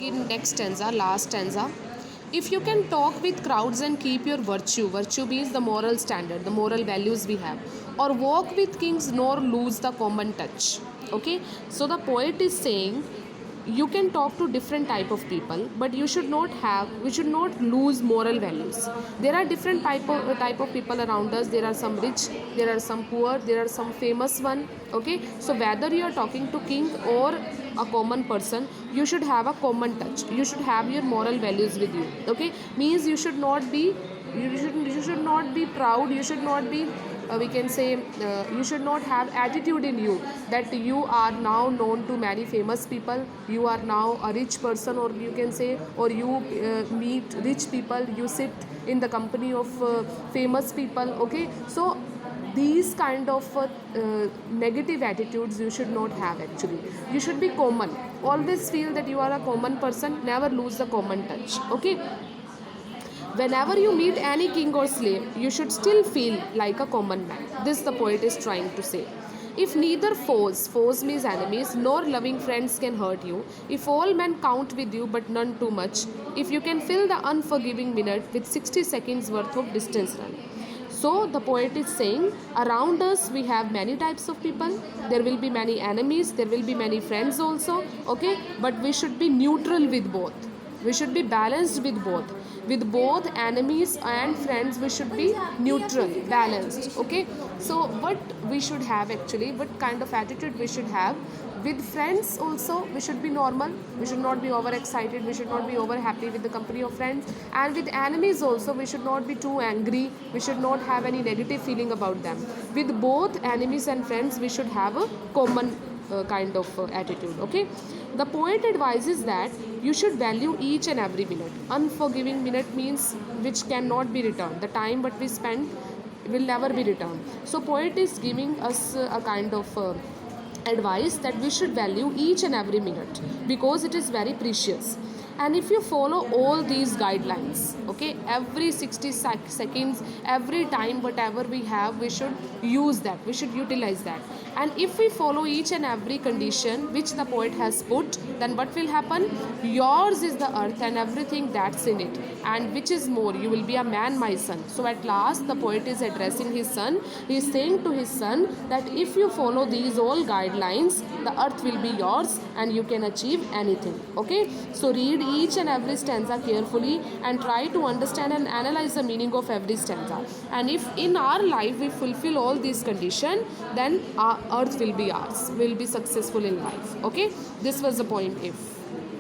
in next stanza, last stanza. If you can talk with crowds and keep your virtue means the moral standard, the moral values we have, or walk with kings nor lose the common touch. Okay, so the poet is saying you can talk to different type of people, but you should not lose moral values. There are different type of people around us. There are some rich, there are some poor, there are some famous one. Okay, so whether you are talking to king or a common person, you should have a common touch, you should have your moral values with you. Okay, means you should not be proud, you should not be we can say you should not have attitude in you that you are now known to many famous people, you are now a rich person, or you can say, or you meet rich people, you sit in the company of famous people. Okay, so these kind of negative attitudes you should not have. Actually, you should be common, always feel that you are a common person, never lose the common touch. Okay, whenever you meet any king or slave, you should still feel like a common man. This the poet is trying to say. If neither foes means enemies, nor loving friends can hurt you, if all men count with you but none too much, if you can fill the unforgiving minute with 60 seconds worth of distance run. So the poet is saying, around us we have many types of people. There will be many enemies, there will be many friends also. Okay, but we should be neutral with both. We should be balanced with both. With both enemies and friends, we should be neutral, balanced. Okay, so what we should have actually, what kind of attitude we should have. With friends also, we should be normal, we should not be overexcited, we should not be over happy with the company of friends. And with enemies also, we should not be too angry, we should not have any negative feeling about them. With both enemies and friends, we should have a common kind of attitude. Okay, the poet advises that you should value each and every minute. Unforgiving minute means which cannot be returned, the time what we spend will never be returned. So poet is giving us a kind of advice that we should value each and every minute because it is very precious. And if you follow all these guidelines, okay, every 60 seconds, every time whatever we have, we should use that, we should utilize that. And if we follow each and every condition which the poet has put, then what will happen? Yours is the earth and everything that's in it, and which is more, you will be a man, my son. So at last the poet is addressing his son. He is saying to his son that if you follow these all guidelines, the earth will be yours and you can achieve anything. Okay, so read each and every stanza carefully and try to understand and analyze the meaning of every stanza. And if in our life we fulfill all these conditions, then our earth will be ours, will be successful in life. Okay, this was the point. If